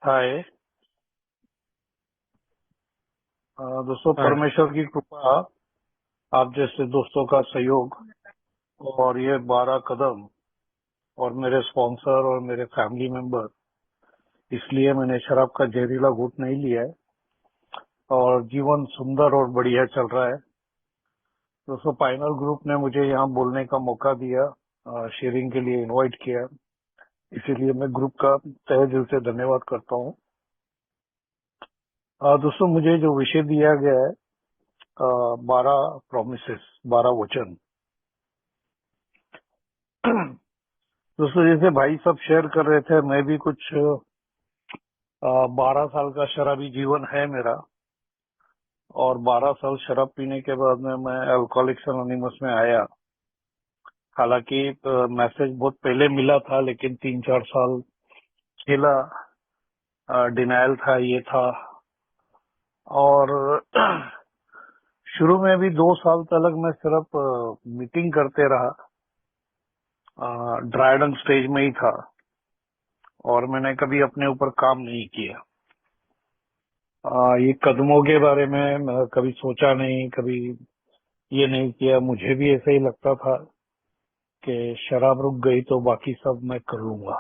हाय। दोस्तों, हाँ। परमेश्वर की कृपा, आप जैसे दोस्तों का सहयोग और ये 12 कदम और मेरे स्पॉन्सर और मेरे फैमिली मेंबर, इसलिए मैंने शराब का जहरीला घूंट नहीं लिया है और जीवन सुंदर और बढ़िया चल रहा है। दोस्तों, पाइनल ग्रुप ने मुझे यहाँ बोलने का मौका दिया, शेयरिंग के लिए इनवाइट किया, इसीलिए मैं ग्रुप का तहे दिल से धन्यवाद करता हूँ। दोस्तों, मुझे जो विषय दिया गया है, 12 प्रोमिसेस, 12 वचन। दोस्तों, जैसे भाई सब शेयर कर रहे थे, मैं भी कुछ 12 साल का शराबी जीवन है मेरा। और 12 साल शराब पीने के बाद में मैं अल्कोहलिक्स अनोनिमस में आया। हालांकि मैसेज बहुत पहले मिला था, लेकिन 3-4 साल खेला, डिनायल था, ये था। और शुरू में भी 2 साल तक मैं सिर्फ मीटिंग करते रहा, ड्राइडन स्टेज में ही था, और मैंने कभी अपने ऊपर काम नहीं किया। ये कदमों के बारे में कभी सोचा नहीं, कभी ये नहीं किया। मुझे भी ऐसा ही लगता था कि शराब रुक गई तो बाकी सब मैं कर लूंगा।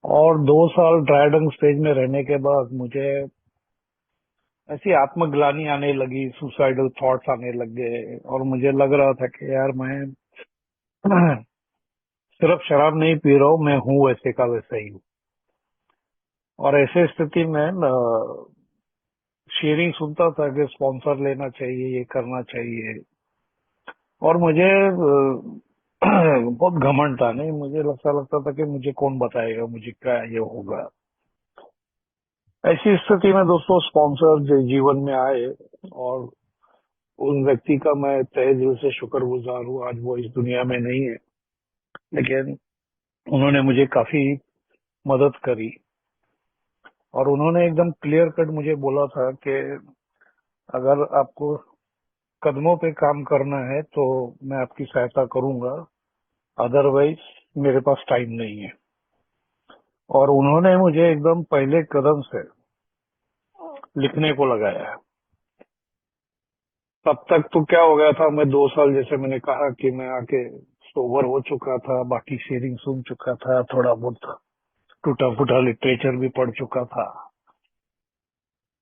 और 2 साल ड्राइडन स्टेज में रहने के बाद मुझे ऐसी आत्मग्लानि आने लगी, सुसाइडल थॉट्स आने लग गए, और मुझे लग रहा था कि यार मैं सिर्फ शराब नहीं पी रहा हूँ, मैं हूँ वैसे का वैसा ही हूँ। और ऐसे स्थिति में शेयरिंग सुनता था कि स्पॉन्सर लेना चाहिए, ये करना चाहिए। और मुझे बहुत घमंड था, नहीं, मुझे लगता था कि मुझे कौन बताएगा मुझे क्या ये होगा। ऐसी स्थिति में दोस्तों स्पॉन्सर जो जीवन में आए, और उन व्यक्ति का मैं तहे दिल से शुक्रगुजार हूँ। आज वो इस दुनिया में नहीं है, लेकिन उन्होंने मुझे काफी मदद करी। और उन्होंने एकदम क्लियर कट मुझे बोला था कि अगर आपको कदमों पे काम करना है तो मैं आपकी सहायता करूंगा, अदरवाइज मेरे पास टाइम नहीं है। और उन्होंने मुझे एकदम पहले कदम से लिखने को लगाया है। तब तक तो क्या हो गया था, मैं 2 साल, जैसे मैंने कहा कि मैं आके सोबर हो चुका था, बाकी शेयरिंग सुन चुका था, थोड़ा बहुत टूटा फूटा लिटरेचर भी पढ़ चुका था।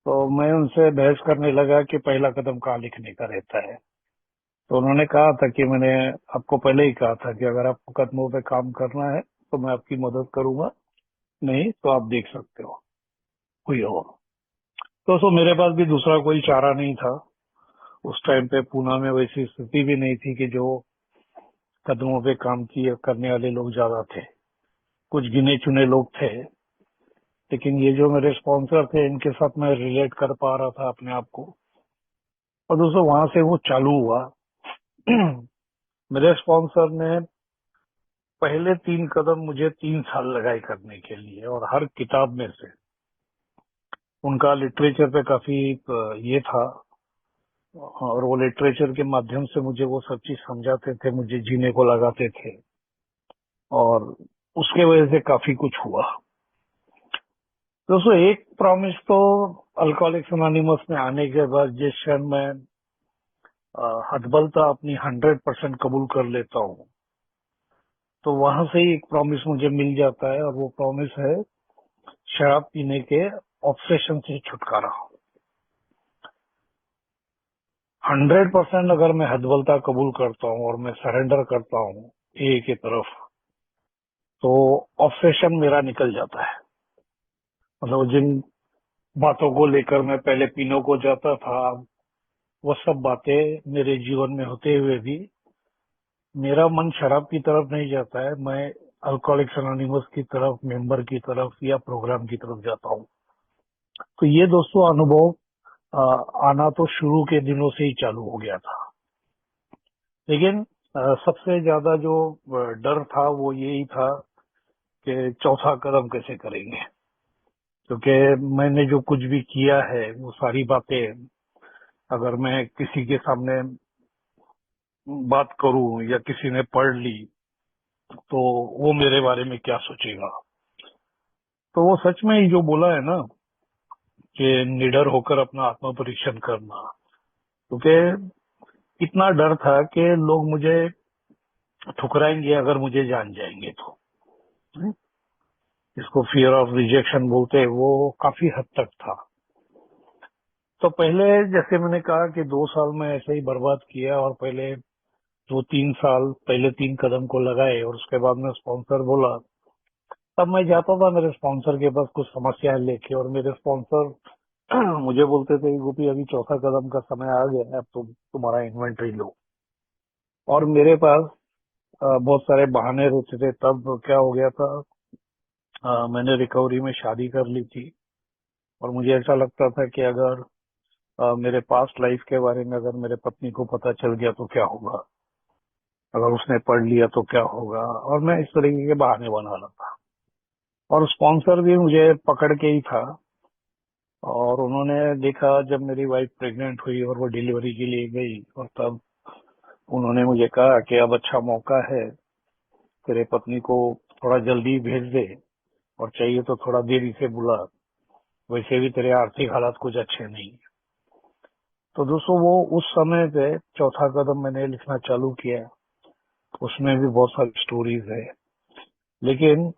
तो मैं उनसे बहस करने लगा कि पहला कदम कहाँ लिखने का रहता है। तो उन्होंने कहा था कि मैंने आपको पहले ही कहा था कि अगर आपको कदमों पे काम करना है तो मैं आपकी मदद करूंगा, नहीं तो आप देख सकते हो, कोई हो। तो मेरे पास भी दूसरा कोई चारा नहीं था। उस टाइम पे पूना में वैसी स्थिति भी नहीं थी कि जो कदमों पे काम किए करने वाले लोग ज्यादा थे। कुछ गिने चुने लोग थे, लेकिन ये जो मेरे स्पॉन्सर थे, इनके साथ मैं रिलेट कर पा रहा था अपने आप को। और दोस्तों, वहां से वो चालू हुआ। मेरे स्पॉन्सर ने पहले 3 कदम मुझे 3 साल लगाए करने के लिए, और हर किताब में से उनका लिटरेचर पे काफी ये था। और वो लिटरेचर के माध्यम से मुझे वो सब चीज समझाते थे, मुझे जीने को लगाते थे, और उसके वजह से काफी कुछ हुआ। दोस्तों, एक प्रॉमिस तो अल्कोहलिक्स अनोनिमस में आने के बाद जिस क्षण मैं हतबलता अपनी 100% कबूल कर लेता हूँ, तो वहां से ही एक प्रॉमिस मुझे मिल जाता है, और वो प्रॉमिस है शराब पीने के ऑब्सेशन से छुटकारा। 100% अगर मैं हतबलता कबूल करता हूँ और मैं सरेंडर करता हूँ ए की तरफ, तो ऑब्सेशन मेरा निकल जाता है। मतलब जिन बातों को लेकर मैं पहले पीनो को जाता था, वो सब बातें मेरे जीवन में होते हुए भी मेरा मन शराब की तरफ नहीं जाता है। मैं अल्कोहलिक्स अनोनिमस की तरफ, मेंबर की तरफ, या प्रोग्राम की तरफ जाता हूँ। तो ये दोस्तों अनुभव आना तो शुरू के दिनों से ही चालू हो गया था। लेकिन सबसे ज्यादा जो डर था वो यही था कि चौथा कदम कैसे करेंगे, क्योंकि मैंने जो कुछ भी किया है वो सारी बातें अगर मैं किसी के सामने बात करूं या किसी ने पढ़ ली, तो वो मेरे बारे में क्या सोचेगा। तो वो सच में ही जो बोला है ना कि निडर होकर अपना आत्म परीक्षण करना, क्योंकि इतना डर था कि लोग मुझे ठुकराएंगे अगर मुझे जान जाएंगे तो। हम्म? इसको फियर ऑफ रिजेक्शन बोलते हैं, वो काफी हद तक था। तो पहले जैसे मैंने कहा कि 2 साल में ऐसे ही बर्बाद किया, और पहले 2-3 साल पहले 3 कदम को लगाए, और उसके बाद में स्पॉन्सर बोला। तब मैं जाता था मेरे स्पॉन्सर के पास कुछ समस्याएं लेके, और मेरे स्पॉन्सर मुझे बोलते थे, गोपी अभी चौथा कदम का समय आ गया है, अब तुम्हारा इन्वेंटरी लो। और मेरे पास बहुत सारे बहाने रहते थे। तब क्या हो गया था, मैंने रिकवरी में शादी कर ली थी, और मुझे ऐसा लगता था कि अगर मेरे पास्ट लाइफ के बारे में अगर मेरे पत्नी को पता चल गया तो क्या होगा, अगर उसने पढ़ लिया तो क्या होगा, और मैं इस तरीके के बहाने बना रहा था। और स्पॉन्सर भी मुझे पकड़ के ही था, और उन्होंने देखा जब मेरी वाइफ प्रेग्नेंट हुई और वो डिलीवरी के लिए गई, और तब उन्होंने मुझे कहा कि अब अच्छा मौका है, तेरे पत्नी को थोड़ा जल्दी भेज दे, और चाहिए तो थोड़ा देरी से बुला, वैसे भी तेरे आर्थिक हालात कुछ अच्छे नहीं है। तो दोस्तों, वो उस समय पे चौथा कदम मैंने लिखना चालू किया। उसमें भी बहुत सारी स्टोरीज है, लेकिन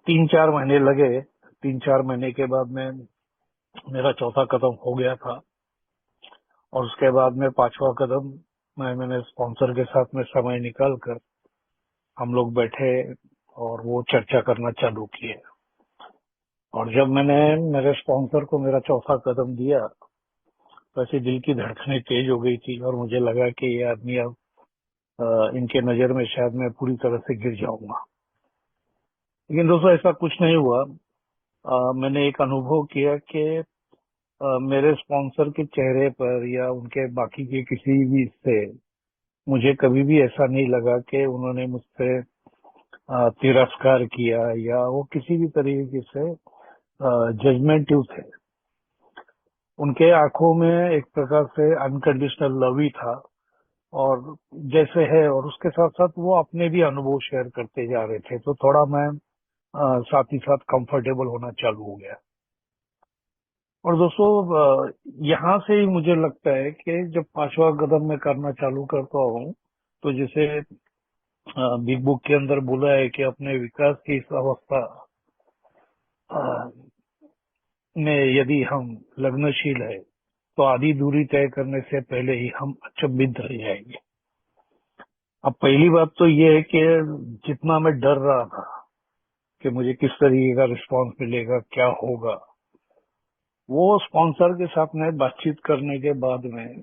3-4 महीने लगे। 3-4 महीने के बाद में मेरा चौथा कदम हो गया था, और उसके बाद में पांचवा कदम मैंने स्पॉन्सर के साथ में समय निकाल कर हम लोग बैठे और वो चर्चा करना चालू किए। और जब मैंने मेरे स्पॉन्सर को मेरा चौथा कदम दिया, तो ऐसे दिल की धड़कनें तेज हो गई थी, और मुझे लगा कि ये आदमी अब इनके नजर में शायद मैं पूरी तरह से गिर जाऊंगा। लेकिन दोस्तों, ऐसा कुछ नहीं हुआ। मैंने एक अनुभव किया कि मेरे स्पॉन्सर के चेहरे पर या उनके बाकी के किसी भी से मुझे कभी भी ऐसा नहीं लगा कि उन्होंने मुझसे तिरस्कार किया, या वो किसी भी तरीके से जजमेंटिव थे। उनके आंखों में एक प्रकार से अनकंडीशनल लव ही था, और जैसे है, और उसके साथ साथ वो अपने भी अनुभव शेयर करते जा रहे थे, तो थोड़ा मैं साथ ही साथ कंफर्टेबल होना चालू हो गया। और दोस्तों, यहाँ से ही मुझे लगता है कि जब पांचवा कदम मैं करना चालू करता हूँ, तो जैसे बिग बुक के अंदर बोला है कि अपने विकास की इस अवस्था अ, में यदि हम लग्नशील है, तो आधी दूरी तय करने से पहले ही हम अचंभित रह जाएंगे। अब पहली बात तो ये है कि जितना मैं डर रहा था कि मुझे किस तरीके का रिस्पांस मिलेगा, क्या होगा, वो स्पॉन्सर के साथ में बातचीत करने के बाद में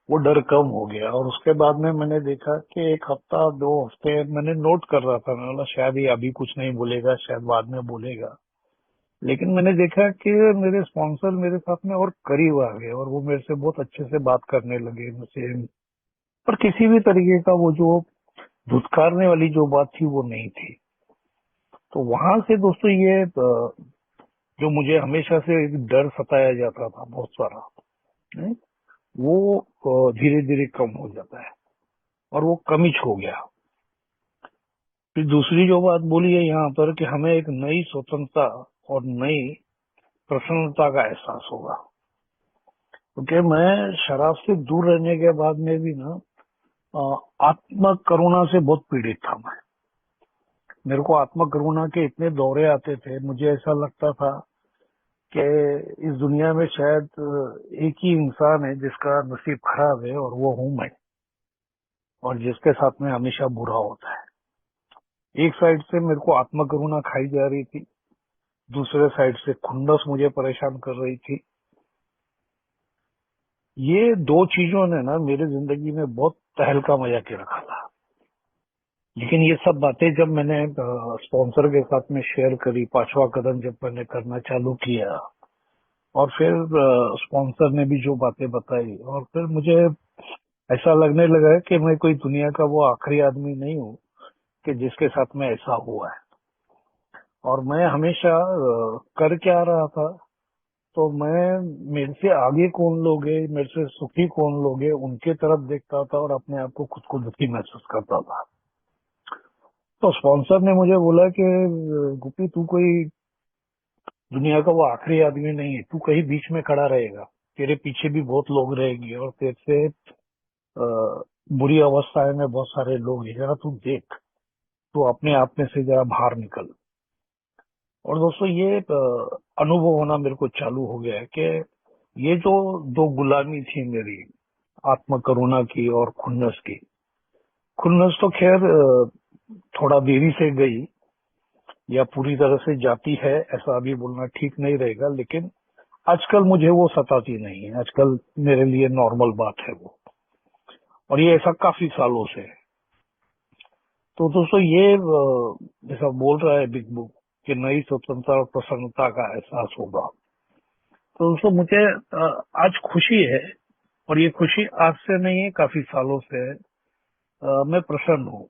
वो डर कम हो गया। और उसके बाद में मैंने देखा कि 1 हफ्ता 2 हफ्ते मैंने नोट कर रहा था, मैं बोला शायद ये अभी कुछ नहीं बोलेगा, शायद बाद में बोलेगा। लेकिन मैंने देखा कि मेरे स्पॉन्सर मेरे साथ में और करीब आ गए, और वो मेरे से बहुत अच्छे से बात करने लगे मुझसे। पर किसी भी तरीके का वो जो धुतकारने वाली जो बात थी वो नहीं थी। तो वहां से दोस्तों, ये जो मुझे हमेशा से एक डर सताया जाता था बहुत सारा, नहीं? वो धीरे धीरे कम हो जाता है, और वो कमिच हो गया। फिर दूसरी जो बात बोली है यहाँ पर कि हमें एक नई स्वतंत्रता और नई प्रसन्नता का एहसास होगा। क्योंकि मैं शराब से दूर रहने के बाद में भी ना आत्म करुणा से बहुत पीड़ित था मैं। मेरे को आत्म करुणा के इतने दौरे आते थे, मुझे ऐसा लगता था कि इस दुनिया में शायद एक ही इंसान है जिसका नसीब खराब है, और वो हूं मैं, और जिसके साथ में हमेशा बुरा होता है। एक साइड से मेरे को आत्म करुणा खाई जा रही थी, दूसरे साइड से खुंदस मुझे परेशान कर रही थी। ये दो चीजों ने ना मेरी जिंदगी में बहुत तहलका मचा के रखा था। लेकिन ये सब बातें जब मैंने स्पॉन्सर के साथ में शेयर करी, पांचवा कदम जब मैंने करना चालू किया, और फिर स्पॉन्सर ने भी जो बातें बताई, और फिर मुझे ऐसा लगने लगा कि मैं कोई दुनिया का वो आखिरी आदमी नहीं हूँ कि जिसके साथ में ऐसा हुआ है। और मैं हमेशा कर क्या रहा था, तो मैं मेरे से आगे कौन लोग हैं, मेरे से सुखी कौन लोग हैं, उनके तरफ देखता था, और अपने आप को खुद को दुखी महसूस करता था। तो स्पॉन्सर ने मुझे बोला कि गुप्पी तू कोई दुनिया का वो आखिरी आदमी नहीं है, तू कहीं बीच में खड़ा रहेगा, तेरे पीछे भी बहुत लोग रहेंगे और तेरे से बुरी अवस्थाएं में बहुत सारे लोग हैं, जरा तू देख, तू अपने आप में से जरा बाहर निकल। और दोस्तों ये अनुभव होना मेरे को चालू हो गया है कि ये जो दो गुलामी थी मेरी, आत्म करुणा की और खुन्नस की। खुन्नस तो खैर थोड़ा देरी से गई या पूरी तरह से जाती है, ऐसा अभी बोलना ठीक नहीं रहेगा, लेकिन आजकल मुझे वो सताती नहीं है, आजकल मेरे लिए नॉर्मल बात है वो। और ये ऐसा काफी सालों से है। तो दोस्तों ये जैसा बोल रहा है बिग बुक कि नई स्वतंत्रता और प्रसन्नता का एहसास होगा, तो दोस्तों मुझे आज खुशी है। और ये खुशी आज से नहीं है, काफी सालों से है। मैं प्रसन्न हूँ।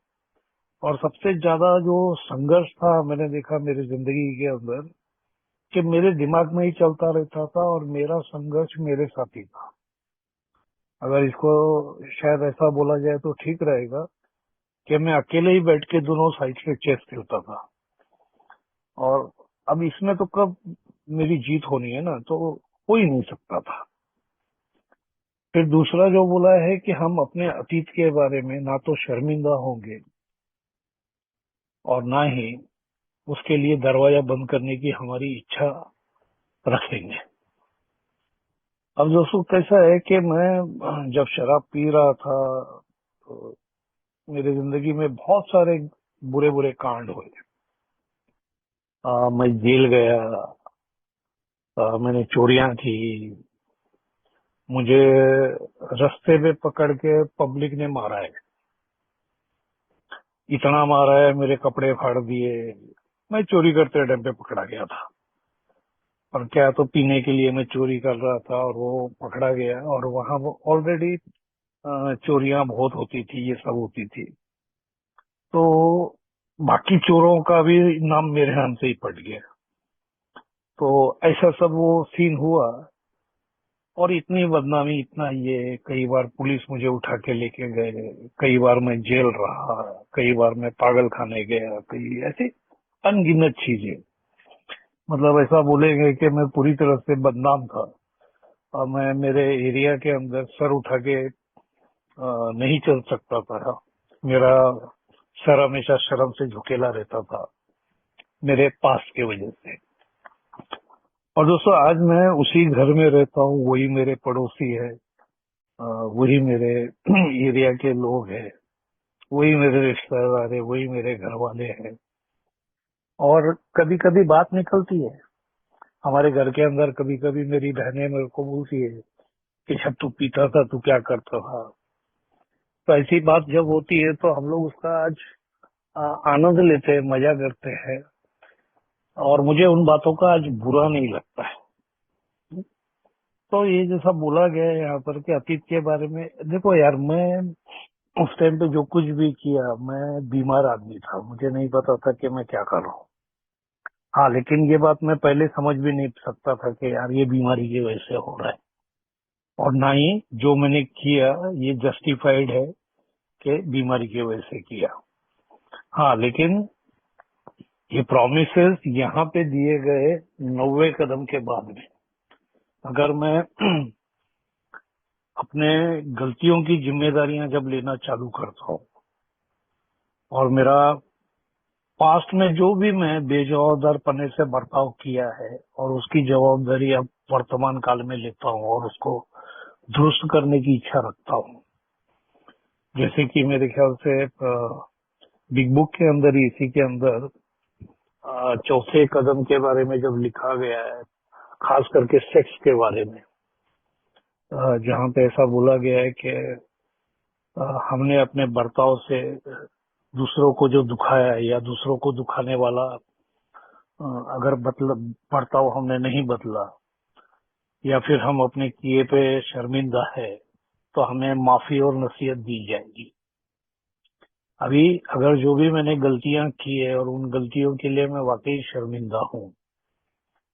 और सबसे ज्यादा जो संघर्ष था मैंने देखा मेरी जिंदगी के अंदर, कि मेरे दिमाग में ही चलता रहता था और मेरा संघर्ष मेरे साथ ही था। अगर इसको शायद ऐसा बोला जाए तो ठीक रहेगा कि मैं अकेले ही बैठ के दोनों साइड से चेस खेलता था। और अब इसमें तो कब मेरी जीत होनी है ना, तो हो ही नहीं सकता था। फिर दूसरा जो बोला है कि हम अपने अतीत के बारे में ना तो शर्मिंदा होंगे और ना ही उसके लिए दरवाजा बंद करने की हमारी इच्छा रखेंगे। अब दोस्तों कैसा है कि मैं जब शराब पी रहा था तो मेरी जिंदगी में बहुत सारे बुरे बुरे कांड हुए। मैं जेल गया, मैंने चोरियां की, मुझे रास्ते पे पकड़ के पब्लिक ने मारा है, इतना मारा है मेरे कपड़े फाड़ दिए। मैं चोरी करते टाइम पे पकड़ा गया था, और क्या तो पीने के लिए मैं चोरी कर रहा था और वो पकड़ा गया। और वहां ऑलरेडी चोरियां बहुत होती थी, ये सब होती थी, तो बाकी चोरों का भी नाम मेरे नाम से ही पट गया। तो ऐसा सब वो सीन हुआ, और इतनी बदनामी, इतना ये, कई बार पुलिस मुझे उठा के लेके गए, कई बार मैं जेल रहा, कई बार मैं पागल खाने गया, कई ऐसी अनगिनत चीजें। मतलब ऐसा बोलेंगे कि मैं पूरी तरह से बदनाम था। और मैं मेरे एरिया के अंदर सर उठा के नहीं चल सकता था। मेरा सर हमेशा शर्म से झुकेला रहता था मेरे पास की वजह से। और दोस्तों आज मैं उसी घर में रहता हूँ, वही मेरे पड़ोसी है, वही मेरे एरिया के लोग हैं, वही मेरे रिश्तेदार है, वही मेरे घर वाले हैं। और कभी कभी बात निकलती है हमारे घर के अंदर, कभी कभी मेरी बहनें मेरे को बोलती है कि जब तू पीता था तू क्या करता था। तो ऐसी बात जब होती है तो हम लोग उसका आज आनंद लेते हैं, मजा करते हैं, और मुझे उन बातों का आज बुरा नहीं लगता है। तो ये जैसा बोला गया है यहाँ पर कि अतीत के बारे में, देखो यार, मैं उस टाइम पे जो कुछ भी किया, मैं बीमार आदमी था, मुझे नहीं पता था कि मैं क्या कर रहा हूँ। हाँ, लेकिन ये बात मैं पहले समझ भी नहीं सकता था कि यार ये बीमारी की वजह से हो रहा है, और ना ही जो मैंने किया ये जस्टिफाइड है कि बीमारी की वजह से किया। हाँ, लेकिन ये प्रोमिसेस यहाँ पे दिए गए 90 कदम के बाद में, अगर मैं अपने गलतियों की जिम्मेदारियां जब लेना चालू करता हूँ, और मेरा पास्ट में जो भी मैं बेजवाबदार पने से बर्ताव किया है और उसकी जवाबदारी अब वर्तमान काल में लेता हूँ और उसको दुरुस्त करने की इच्छा रखता हूँ। जैसे कि मेरे ख्याल से बिग बुक के अंदर ही, इसी के अंदर चौथे कदम के बारे में जब लिखा गया है, खास करके सेक्स के बारे में, जहाँ पे ऐसा बोला गया है कि हमने अपने बर्ताव से दूसरों को जो दुखाया है या दूसरों को दुखाने वाला अगर बर्ताव हमने नहीं बदला, या फिर हम अपने किए पे शर्मिंदा है, तो हमें माफी और नसीहत दी जाएगी। अभी अगर जो भी मैंने गलतियां की है और उन गलतियों के लिए मैं वाकई शर्मिंदा हूँ,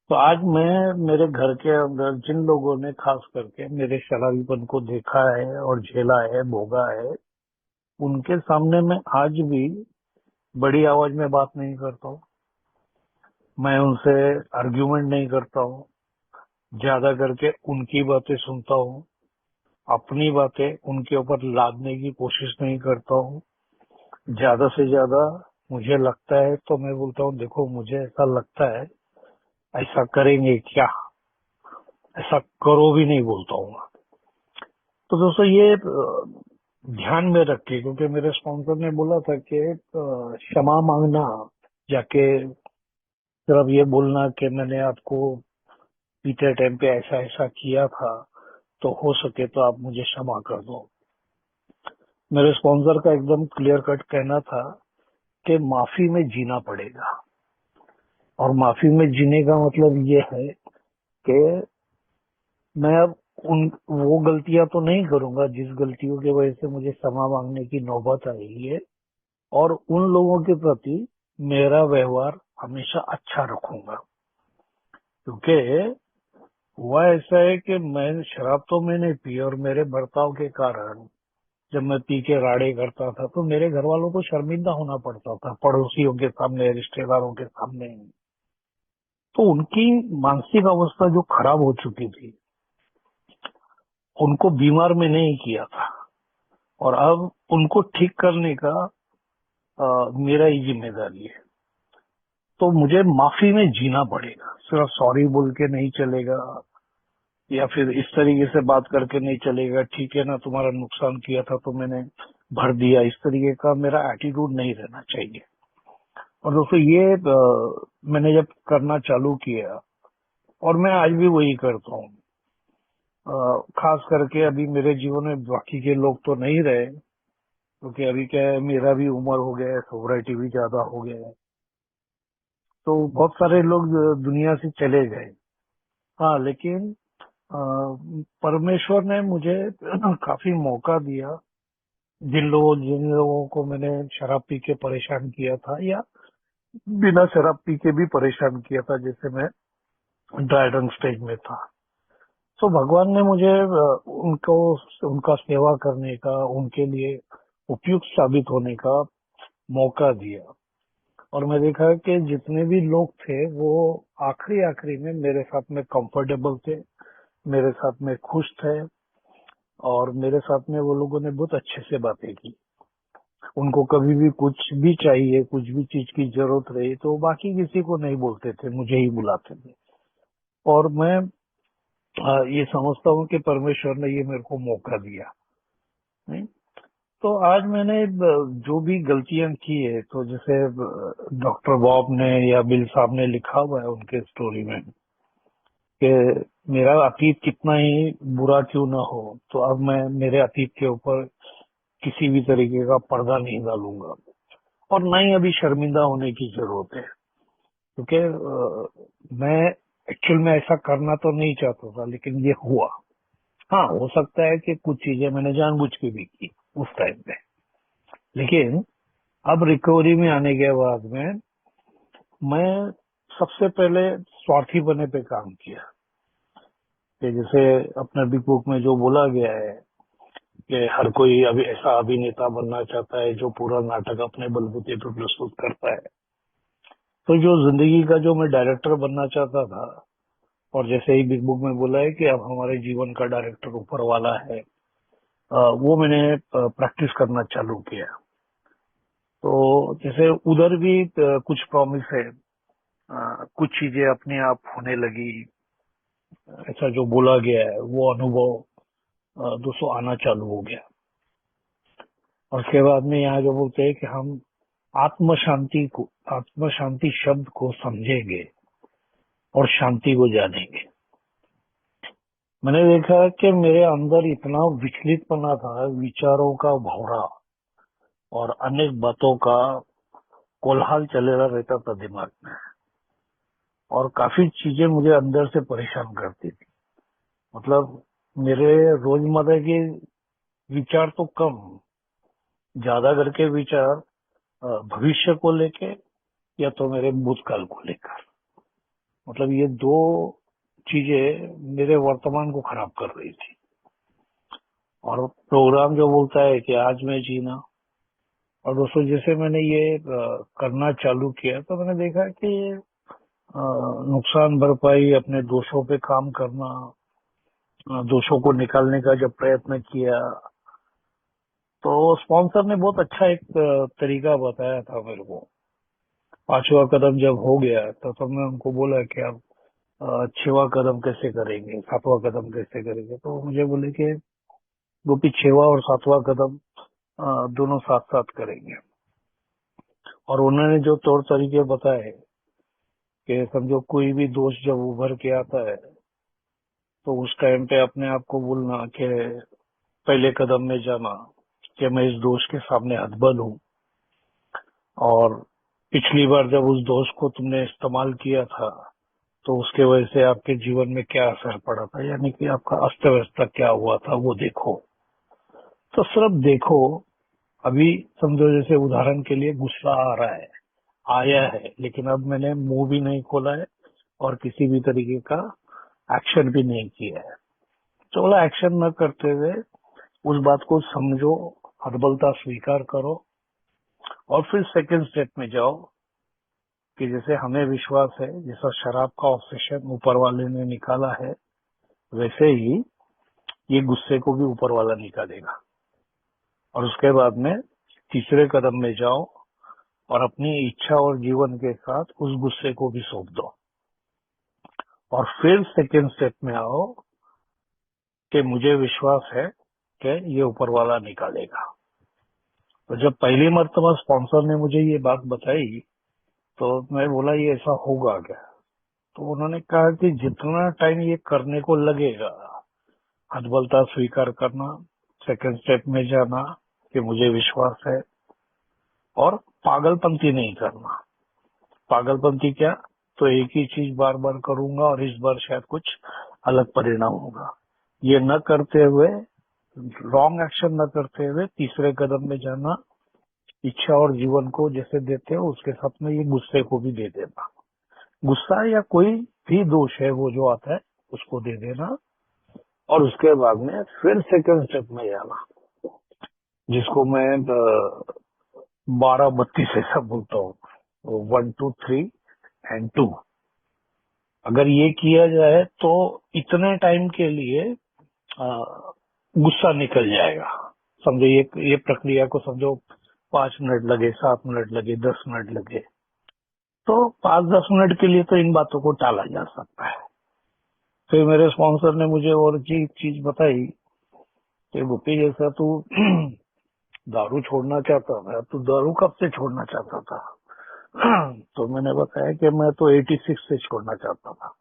तो आज मैं मेरे घर के अंदर जिन लोगों ने खास करके मेरे शराबीपन को देखा है और झेला है, भोगा है, उनके सामने मैं आज भी बड़ी आवाज में बात नहीं करता हूँ, मैं उनसे आर्ग्यूमेंट नहीं करता हूँ, ज्यादा करके उनकी बातें सुनता हूँ, अपनी बातें उनके ऊपर लादने की कोशिश नहीं करता हूँ। ज्यादा से ज्यादा मुझे लगता है तो मैं बोलता हूँ देखो मुझे ऐसा लगता है, ऐसा करेंगे क्या, ऐसा करो भी नहीं बोलता हूँ। तो दोस्तों ये ध्यान में रखिए, क्योंकि मेरे स्पॉन्सर ने बोला था कि क्षमा मांगना, जाके सिर्फ ये बोलना कि मैंने आपको बीते टाइम पे ऐसा ऐसा किया था, तो हो सके तो आप मुझे क्षमा कर दो। मेरे स्पॉन्सर का एकदम क्लियर कट कहना था कि माफी में जीना पड़ेगा, और माफी में जीने का मतलब ये है कि मैं अब उन वो गलतियां तो नहीं करूंगा जिस गलतियों की वजह से मुझे क्षमा मांगने की नौबत आई है, और उन लोगों के प्रति मेरा व्यवहार हमेशा अच्छा रखूंगा। क्योंकि हुआ ऐसा है कि मैं शराब तो मैंने पी, और मेरे बर्ताव के कारण जब मैं पी के राड़े करता था तो मेरे घर वालों को शर्मिंदा होना पड़ता था, पड़ोसियों के सामने, रिश्तेदारों के सामने। तो उनकी मानसिक अवस्था जो खराब हो चुकी थी, उनको बीमार में नहीं किया था, और अब उनको ठीक करने का मेरा ही जिम्मेदारी है। तो मुझे माफी में जीना पड़ेगा, सिर्फ सॉरी बोल के नहीं चलेगा, या फिर इस तरीके से बात करके नहीं चलेगा, ठीक है ना तुम्हारा नुकसान किया था तो मैंने भर दिया, इस तरीके का मेरा एटीट्यूड नहीं रहना चाहिए। और दोस्तों ये मैंने जब करना चालू किया, और मैं आज भी वही करता हूँ। खास करके अभी मेरे जीवन में बाकी के लोग तो नहीं रहे, क्योंकि अभी क्या है, मेरा भी उम्र हो गया है, सोब्राइटी भी ज्यादा हो गया है, तो बहुत सारे लोग दुनिया से चले गए। हाँ, लेकिन अ, परमेश्वर ने मुझे काफी मौका दिया। जिन लोगों को मैंने शराब पी के परेशान किया था, या बिना शराब पी के भी परेशान किया था, जैसे मैं ड्राई रन स्टेज में था, तो भगवान ने मुझे उनको, उनका सेवा करने का, उनके लिए उपयुक्त साबित होने का मौका दिया। और मैं देखा कि जितने भी लोग थे वो आखिरी आखिरी में मेरे साथ में कंफर्टेबल थे, मेरे साथ में खुश थे, और मेरे साथ में वो लोगों ने बहुत अच्छे से बातें की। उनको कभी भी कुछ भी चाहिए, कुछ भी चीज की जरूरत रही, तो वो बाकी किसी को नहीं बोलते थे, मुझे ही बुलाते थे। और मैं ये समझता हूँ कि परमेश्वर ने ये मेरे को मौका दिया। नहीं? तो आज मैंने जो भी गलतियां की है, तो जैसे डॉक्टर बॉब ने या बिल साहब ने लिखा हुआ है उनके स्टोरी में कि मेरा अतीत कितना ही बुरा क्यों ना हो, तो अब मैं मेरे अतीत के ऊपर किसी भी तरीके का पर्दा नहीं डालूंगा, और ना ही अभी शर्मिंदा होने की जरूरत है। क्योंकि मैं एक्चुअल में ऐसा करना तो नहीं चाहता था, लेकिन ये हुआ। हाँ, हो सकता है कि कुछ चीजें मैंने जानबूझ के भी की उस टाइम पे, लेकिन अब रिकवरी में आने के बाद में मैं सबसे पहले स्वार्थी बने पे काम किया। कि जैसे अपने बिग बुक में जो बोला गया है कि हर कोई अभी ऐसा अभिनेता बनना चाहता है जो पूरा नाटक अपने बलबूते पर प्रस्तुत करता है। तो जो जिंदगी का जो मैं डायरेक्टर बनना चाहता था, और जैसे ही बिग बुक में बोला है कि अब हमारे जीवन का डायरेक्टर ऊपर वाला है, वो मैंने प्रैक्टिस करना चालू किया। तो जैसे उधर भी कुछ प्रॉमिस है, कुछ चीजें अपने आप होने लगी, ऐसा जो बोला गया है वो अनुभव दोस्तों आना चालू हो गया। और उसके बाद में यहाँ जो बोलते हैं कि हम आत्म शांति शब्द को समझेंगे और शांति को जानेंगे। मैंने देखा कि मेरे अंदर इतना विचलितपना था, विचारों का भौरा और अनेक बातों का कोलाहल चलेला रहता था दिमाग में, और काफी चीजें मुझे अंदर से परेशान करती थी। मतलब मेरे रोजमर्रा के विचार तो कम, ज्यादा करके विचार भविष्य को लेके, या तो मेरे भूतकाल को लेकर। मतलब ये दो चीजें मेरे वर्तमान को खराब कर रही थी। और प्रोग्राम जो बोलता है कि आज मैं जीना, और दोस्तों जैसे मैंने ये करना चालू किया तो मैंने देखा कि नुकसान भरपाई, अपने दोषों पे काम करना, दोषों को निकालने का जब प्रयत्न किया, तो स्पॉन्सर ने बहुत अच्छा एक तरीका बताया था मेरे को। पांचवा कदम जब हो गया तो मैं उनको बोला कि आप छठवां कदम कैसे करेंगे, सातवां कदम कैसे करेंगे। तो मुझे बोले कि गोपी, छठवां और सातवां कदम दोनों साथ साथ करेंगे। और उन्होंने जो तौर तरीके बताए कि समझो कोई भी दोष जब उभर के आता है तो उस टाइम पे अपने आप को बोलना कि पहले कदम में जाना कि मैं इस दोष के सामने हतबल हूँ, और पिछली बार जब उस दोष को तुमने इस्तेमाल किया था तो उसके वजह से आपके जीवन में क्या असर पड़ा था, यानी कि आपका अस्त व्यस्त क्या हुआ था वो देखो। तो सिर्फ देखो। अभी समझो जैसे उदाहरण के लिए गुस्सा आ रहा है, आया है, लेकिन अब मैंने मुंह भी नहीं खोला है और किसी भी तरीके का एक्शन भी नहीं किया है। तो बोला एक्शन न करते हुए उस बात को समझो, हतबलता स्वीकार करो, और फिर सेकंड स्टेप में जाओ कि जैसे हमें विश्वास है जैसा शराब का ऑब्सेशन ऊपर वाले ने निकाला है, वैसे ही ये गुस्से को भी ऊपर वाला निकालेगा। और उसके बाद में तीसरे कदम में जाओ और अपनी इच्छा और जीवन के साथ उस गुस्से को भी सौंप दो, और फिर सेकंड स्टेप में आओ कि मुझे विश्वास है कि ये ऊपर वाला निकालेगा। तो जब पहली मर्तबा स्पॉन्सर ने मुझे ये बात बताई तो मैं बोला ये ऐसा होगा क्या। तो उन्होंने कहा कि जितना टाइम ये करने को लगेगा, हतबलता स्वीकार करना, सेकंड स्टेप में जाना कि मुझे विश्वास है, और पागलपंती नहीं करना। पागलपंती क्या, तो एक ही चीज बार बार करूंगा और इस बार शायद कुछ अलग परिणाम होगा। ये न करते हुए, रॉन्ग एक्शन न करते हुए तीसरे कदम में जाना, इच्छा और जीवन को जैसे देते हो उसके साथ में ये गुस्से को भी दे देना। गुस्सा या कोई भी दोष है वो जो आता है उसको दे देना, और उसके बाद में फिर सेकंड स्टेप में जाना, जिसको मैं 12-32 ऐसा बोलता हूँ, 1 2 3 एंड 2। अगर ये किया जाए तो इतने टाइम के लिए गुस्सा निकल जाएगा। समझो ये प्रक्रिया को समझो 5 मिनट लगे, 7 मिनट लगे, 10 मिनट लगे, तो 5-10 मिनट के लिए तो इन बातों को टाला जा सकता है। फिर मेरे स्पॉन्सर ने मुझे और चीज बताई कि गोपी जैसा तू दारू छोड़ना चाहता था, तू दारू कब से छोड़ना चाहता था। तो मैंने बताया कि मैं तो 86 से छोड़ना चाहता था।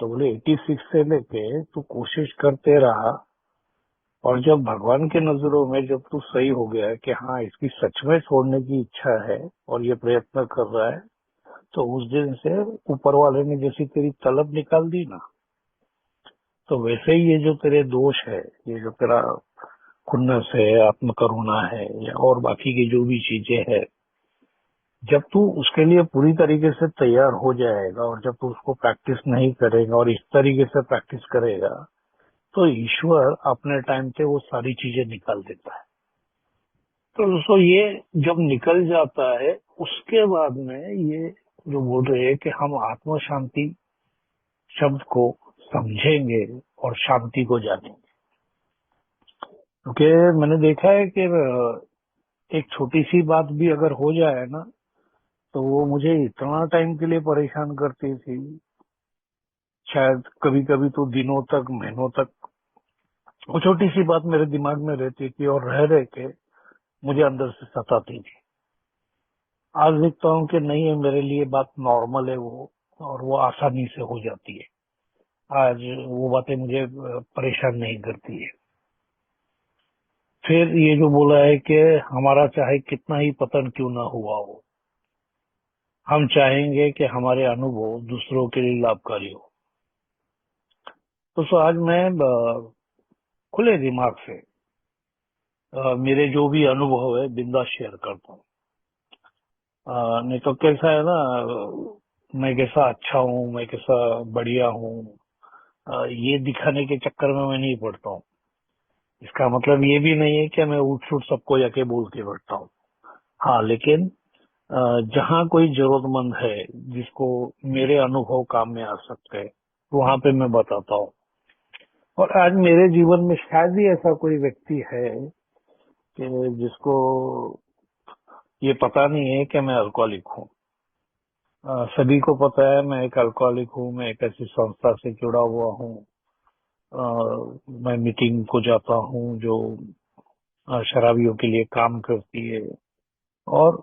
तो बोले 86 से लेके तू कोशिश करते रहा, और जब भगवान के नजरों में जब तू सही हो गया है कि हाँ इसकी सच में छोड़ने की इच्छा है और ये प्रयत्न कर रहा है, तो उस दिन से ऊपर वाले ने जैसी तेरी तलब निकाल दी ना, तो वैसे ही ये जो तेरे दोष है, ये जो तेरा खुन्नस है, आत्मकरुणा है, या और बाकी की जो भी चीजें है, जब तू उसके लिए पूरी तरीके से तैयार हो जाएगा और जब तू उसको प्रैक्टिस नहीं करेगा और इस तरीके से प्रैक्टिस करेगा, तो ईश्वर अपने टाइम पे वो सारी चीजें निकाल देता है। तो दोस्तों ये जब निकल जाता है उसके बाद में ये जो बोल रहे हैं कि हम आत्म शांति शब्द को समझेंगे और शांति को जानेंगे। क्योंकि मैंने देखा है कि एक छोटी सी बात भी अगर हो जाए ना तो वो मुझे इतना टाइम के लिए परेशान करती थी, शायद कभी कभी तो दिनों तक, महीनों तक वो छोटी सी बात मेरे दिमाग में रहती थी और रह रह के मुझे अंदर से सताती थी। आज देखता हूँ कि नहीं है, मेरे लिए बात नॉर्मल है वो, और वो आसानी से हो जाती है। आज वो बातें मुझे परेशान नहीं करती है। फिर ये जो बोला है कि हमारा चाहे कितना ही पतन क्यों ना हुआ हो, हम चाहेंगे कि हमारे अनुभव दूसरों के लिए लाभकारी हो। तो आज मैं खुले दिमाग से मेरे जो भी अनुभव है बिंदास शेयर करता हूँ। नहीं तो कैसा है ना, मैं कैसा अच्छा हूँ, मैं कैसा बढ़िया हूँ, ये दिखाने के चक्कर में मैं नहीं पड़ता हूँ। इसका मतलब ये भी नहीं है कि मैं उठ सुट सबको जाके बोल के बैठता हूँ। हाँ, लेकिन जहाँ कोई जरूरतमंद है जिसको मेरे अनुभव काम में आ सकते हैं, वहां पे मैं बताता हूँ। और आज मेरे जीवन में शायद ही ऐसा कोई व्यक्ति है कि जिसको ये पता नहीं है कि मैं अल्कोहलिक हूँ। सभी को पता है मैं एक अल्कोहलिक हूँ, मैं एक ऐसी संस्था से जुड़ा हुआ हूँ। मैं मीटिंग को जाता हूँ जो शराबियों के लिए काम करती है। और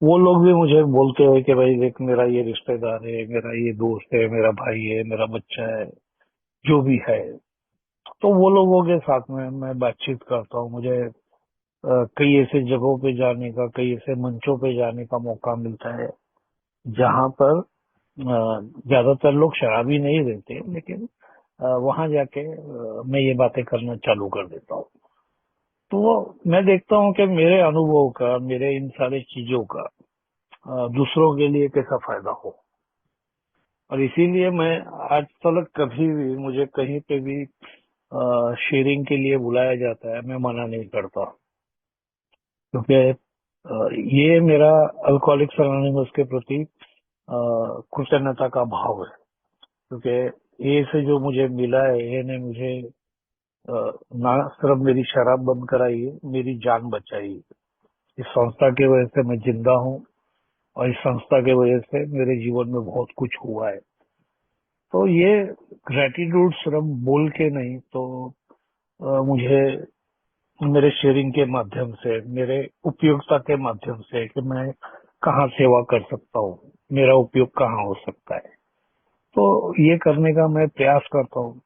वो लोग भी मुझे बोलते हैं कि भाई देख, मेरा ये रिश्तेदार है, मेरा ये दोस्त है, मेरा भाई है, मेरा बच्चा है, जो भी है। तो वो लोगों के साथ में मैं बातचीत करता हूँ। मुझे कई ऐसे जगहों पे जाने का, कई ऐसे मंचों पे जाने का मौका मिलता है जहाँ पर ज्यादातर लोग शराबी नहीं रहते, लेकिन वहां जाके मैं ये बातें करना चालू कर देता हूँ। तो मैं देखता हूँ कि मेरे अनुभव का, मेरे इन सारी चीजों का दूसरों के लिए कैसा फायदा हो। और इसीलिए मैं आज तक कभी भी, मुझे कहीं पे भी शेयरिंग के लिए बुलाया जाता है, मैं मना नहीं करता। क्योंकि ये मेरा अल्कोहलिक्स अनोनिमस के प्रति कृतज्ञता का भाव है। क्योंकि ये से जो मुझे मिला है, ये ने मुझे ना सिर्फ मेरी शराब बंद कराई है, मेरी जान बचाई है। इस संस्था की वजह से मैं जिंदा हूँ, और इस संस्था की वजह से मेरे जीवन में बहुत कुछ हुआ है। तो ये ग्रेटिट्यूड सिर्फ बोल के नहीं, तो मुझे मेरे शेयरिंग के माध्यम से, मेरे उपयोगिता के माध्यम से कि मैं कहाँ सेवा कर सकता हूँ, मेरा उपयोग कहाँ हो सकता है, तो ये करने का मैं प्रयास करता हूँ।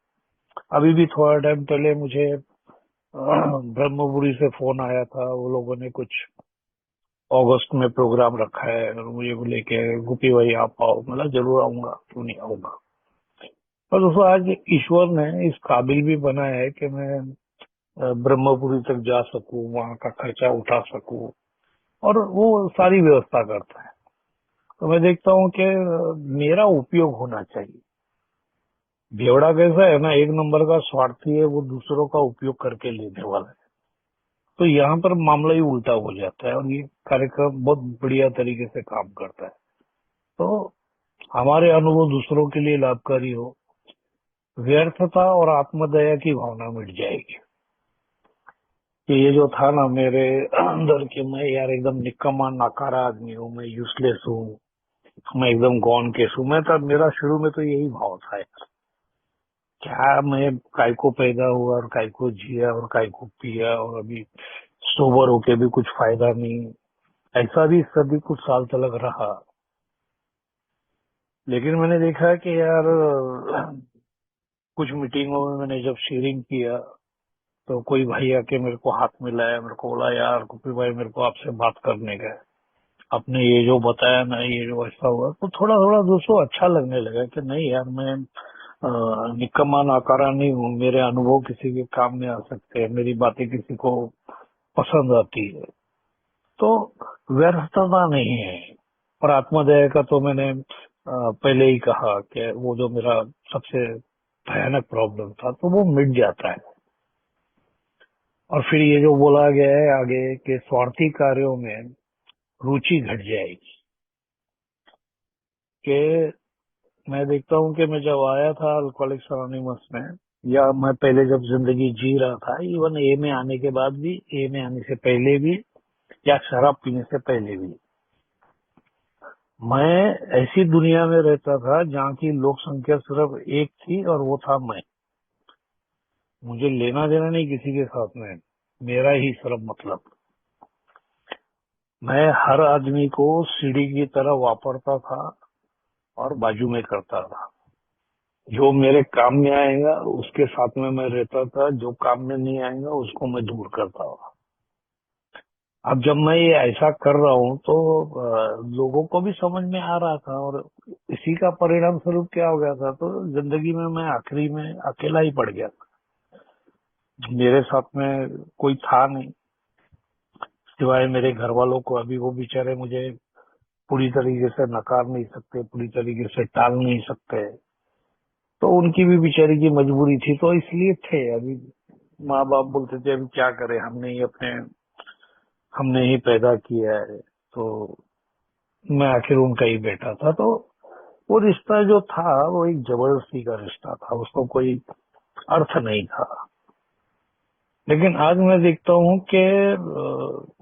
अभी भी थोड़ा टाइम पहले मुझे ब्रह्मपुरी से फोन आया था। वो लोगों ने कुछ अगस्त में प्रोग्राम रखा है और मुझे बोले कि गोपी भाई आप आओ। मतलब जरूर आऊंगा, क्यों नहीं आऊंगा। और दोस्तों, आज ईश्वर ने इस काबिल भी बनाया है कि मैं ब्रह्मपुरी तक जा सकूं, वहां का खर्चा उठा सकूं, और वो सारी व्यवस्था करता है। तो मैं देखता हूँ कि मेरा उपयोग होना चाहिए। बेवड़ा कैसा है ना, एक नंबर का स्वार्थी है, वो दूसरों का उपयोग करके लेने वाला है। तो यहाँ पर मामला ही उल्टा हो जाता है, और ये कार्यक्रम बहुत बढ़िया तरीके से काम करता है। तो हमारे अनुभव दूसरों के लिए लाभकारी हो, व्यर्थता और आत्मदया की भावना मिट जाएगी। कि ये जो था ना मेरे अंदर कि मैं यार एकदम निकम्मा नाकारा आदमी हूँ, मैं यूजलेस हूँ, मैं एकदम गॉन केस हूँ। मैं तब, मेरा शुरू में तो यही भाव था यार, क्या मैं काय को पैदा हुआ और काय को जिया और काय को पिया, और अभी सोबर होके भी कुछ फायदा नहीं। ऐसा भी सभी कुछ साल तक रहा। लेकिन मैंने देखा कि यार कुछ मीटिंगों में मैंने जब शेयरिंग किया, तो कोई भाई आके मेरे को हाथ मिलाया, मेरे को बोला यार कुपी भाई, मेरे को आपसे बात करने का है। आपने ये जो बताया ना, ये जो ऐसा हुआ, तो थोड़ा थोड़ा दोस्तों अच्छा लगने लगा कि नहीं यार, मैं निकम्मा नाकारा नहीं हूँ। मेरे अनुभव किसी के काम में आ सकते हैं, मेरी बातें किसी को पसंद आती है। तो व्यर्थता नहीं है। और आत्मदया का तो मैंने पहले ही कहा कि वो जो मेरा सबसे भयानक प्रॉब्लम था, तो वो मिट जाता है। और फिर ये जो बोला गया है आगे कि स्वार्थी कार्यों में रुचि घट जाएगी। कि मैं देखता हूँ कि मैं जब आया था अल्कोहलिक्स अनोनिमस में, या मैं पहले जब जिंदगी जी रहा था, इवन ए में आने के बाद भी, ए में आने से पहले भी, या शराब पीने से पहले भी, मैं ऐसी दुनिया में रहता था जहाँ की लोक संख्या सिर्फ एक थी, और वो था मैं। मुझे लेना देना नहीं किसी के साथ में, मेरा ही सिर्फ मतलब। मैं हर आदमी को सीढ़ी की तरह वापरता था और बाजू में करता था। जो मेरे काम में आएगा उसके साथ में मैं रहता था, जो काम में नहीं आएगा उसको मैं दूर करता था। अब जब मैं ये ऐसा कर रहा हूँ तो लोगों को भी समझ में आ रहा था, और इसी का परिणाम स्वरूप क्या हो गया था, तो जिंदगी में मैं आखिरी में अकेला ही पड़ गया था। मेरे साथ में कोई था नहीं सिवाय मेरे घर वालों को। अभी वो बेचारे मुझे पूरी तरीके से नकार नहीं सकते, पूरी तरीके से टाल नहीं सकते, तो उनकी भी बेचारी की मजबूरी थी, तो इसलिए थे। अभी माँ बाप बोलते थे अभी क्या करें, हमने ही पैदा किया है, तो मैं आखिर उनका ही बेटा था। तो वो रिश्ता जो था वो एक जबरदस्ती का रिश्ता था, उसको कोई अर्थ नहीं था। लेकिन आज मैं देखता हूँ कि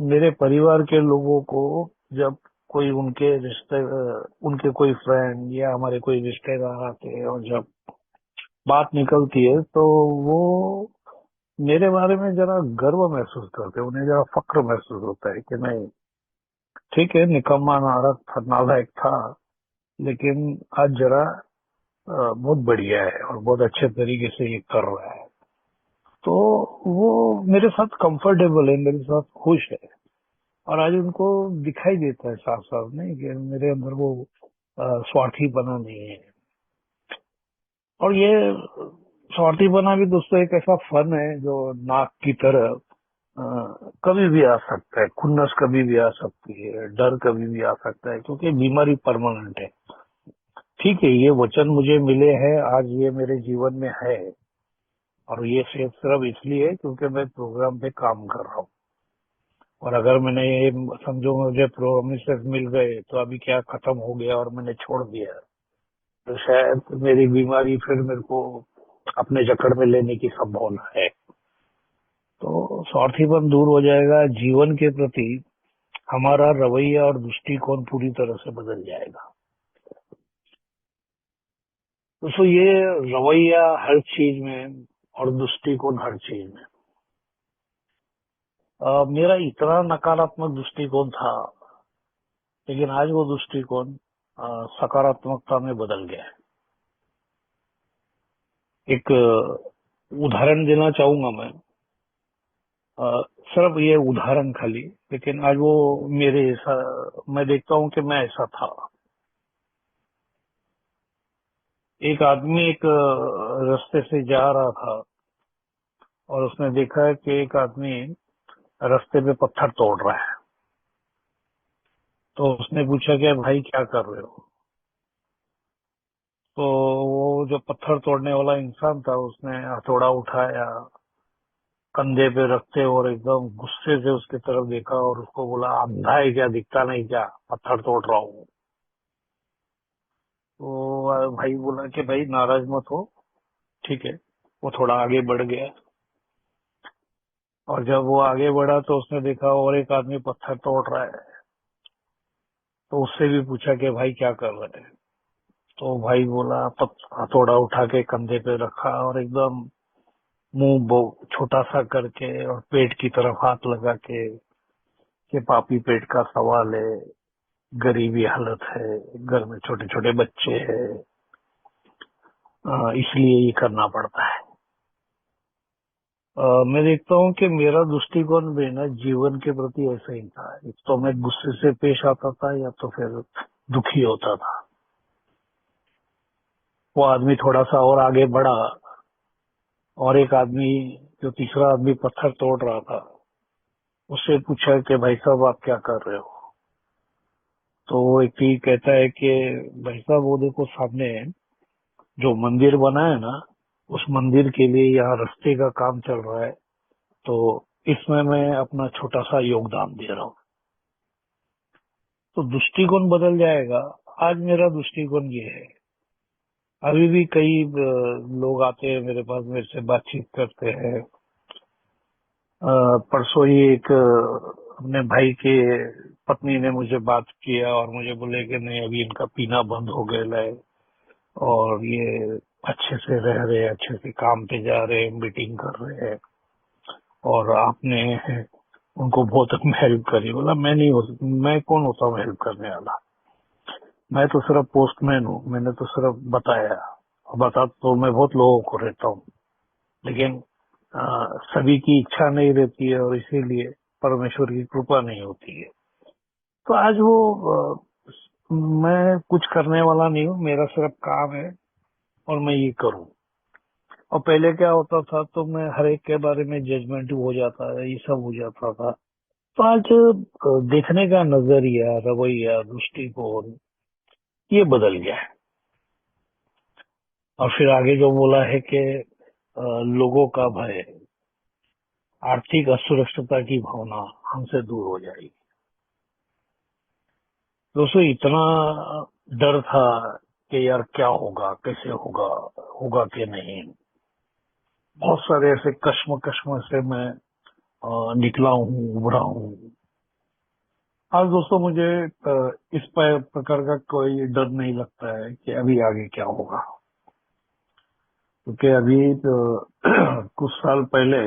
मेरे परिवार के लोगों को जब कोई उनके कोई फ्रेंड या हमारे कोई रिश्तेदार आते हैं और जब बात निकलती है तो वो मेरे बारे में जरा गर्व महसूस करते हैं, उन्हें जरा फक्र महसूस होता है कि नहीं, ठीक है, निकम्मा नालायक था, लेकिन आज जरा बहुत बढ़िया है और बहुत अच्छे तरीके से ये कर रहा है। तो वो मेरे साथ कंफर्टेबल है, मेरे साथ खुश है। और आज उनको दिखाई देता है साफ साफ, नहीं कि मेरे अंदर वो स्वार्थीपना नहीं है। और ये स्वार्थीपना भी दोस्तों एक ऐसा फन है जो नाक की तरह कभी भी आ सकता है, खुन्नस कभी भी आ सकती है, डर कभी भी आ सकता है, क्योंकि बीमारी परमानेंट है। ठीक है, ये वचन मुझे मिले हैं, आज ये मेरे जीवन में है, और ये सिर्फ इसलिए है क्योंकि मैं प्रोग्राम पे काम कर रहा हूँ। और अगर मैंने ये समझो मुझे प्रोमिसेस मिल गए तो अभी क्या खत्म हो गया और मैंने छोड़ दिया, तो शायद मेरी बीमारी फिर मेरे को अपने जकड़ में लेने की संभावना है। तो स्वार्थीपन दूर हो जाएगा, जीवन के प्रति हमारा रवैया और दृष्टिकोण पूरी तरह से बदल जाएगा। तो ये रवैया हर चीज में और दृष्टिकोण हर चीज में। मेरा इतना नकारात्मक दृष्टिकोण था, लेकिन आज वो दृष्टिकोण सकारात्मकता में बदल गया है। एक उदाहरण देना चाहूंगा मैं, सिर्फ ये उदाहरण खाली, लेकिन आज वो मेरे ऐसा, मैं देखता हूँ कि मैं ऐसा था। एक आदमी एक रास्ते से जा रहा था और उसने देखा कि एक आदमी रास्ते पे पत्थर तोड़ रहा है। तो उसने पूछा कि भाई क्या कर रहे हो? तो वो जो पत्थर तोड़ने वाला इंसान था उसने हथौड़ा उठाया, कंधे पे रखते और एकदम गुस्से से उसकी तरफ देखा और उसको बोला, अंधा है क्या, दिखता नहीं क्या, पत्थर तोड़ रहा हूँ। तो भाई बोला कि भाई नाराज मत हो, ठीक है। वो थोड़ा आगे बढ़ गया, और जब वो आगे बढ़ा तो उसने देखा और एक आदमी पत्थर तोड़ रहा है। तो उससे भी पूछा कि भाई क्या कर रहे हैं? तो भाई बोला, हथौड़ा उठा के कंधे पे रखा और एकदम छोटा सा करके और पेट की तरफ हाथ लगा के, कि पापी पेट का सवाल है, गरीबी हालत है, घर में छोटे छोटे बच्चे हैं, इसलिए ये करना पड़ता है। मैं देखता हूँ कि मेरा दृष्टिकोण भी ना जीवन के प्रति ऐसा ही था। एक तो मैं गुस्से से पेश आता था या तो फिर दुखी होता था। वो आदमी थोड़ा सा और आगे बढ़ा और एक आदमी, जो तीसरा आदमी पत्थर तोड़ रहा था, उससे पूछा कि भाई साहब आप क्या कर रहे हो? तो वो एक ही कहता है कि भाई साहब वो देखो सामने जो मंदिर बना है ना, उस मंदिर के लिए यहाँ रास्ते का काम चल रहा है, तो इसमें मैं अपना छोटा सा योगदान दे रहा हूँ। तो दृष्टिकोण बदल जाएगा। आज मेरा दृष्टिकोण ये है। अभी भी कई लोग आते हैं मेरे पास, मेरे से बातचीत करते हैं। परसों ही एक अपने भाई के पत्नी ने मुझे बात किया और मुझे बोले कि नहीं अभी इनका पीना बंद हो गया है और ये अच्छे से रह रहे हैं, अच्छे से काम पे जा रहे हैं, मीटिंग कर रहे हैं, और आपने उनको बहुत हेल्प करी। बोला मैं कौन होता हूँ हेल्प करने वाला? मैं तो सिर्फ पोस्टमैन हूँ, मैंने तो सिर्फ बताया। और बता तो मैं बहुत लोगों को रहता हूँ, लेकिन सभी की इच्छा नहीं रहती है और इसीलिए परमेश्वर की कृपा नहीं होती है। तो आज वो मैं कुछ करने वाला नहीं हूँ, मेरा सिर्फ काम है और मैं ये करूँ। और पहले क्या होता था, तो मैं हर एक के बारे में जजमेंट हो जाता है, ये सब हो जाता था। तो आज देखने का नजरिया, रवैया, दृष्टिकोण ये बदल गया है। और फिर आगे जो बोला है कि लोगों का भय, आर्थिक असुरक्षितता की भावना हमसे दूर हो जाएगी। दोस्तों, इतना डर था कि यार क्या होगा, कैसे होगा, होगा कि नहीं। बहुत सारे ऐसे कश्म से मैं निकला हूँ, उभरा हूँ। आज दोस्तों मुझे इस प्रकार का कोई डर नहीं लगता है कि अभी आगे क्या होगा। क्योंकि अभी कुछ साल पहले,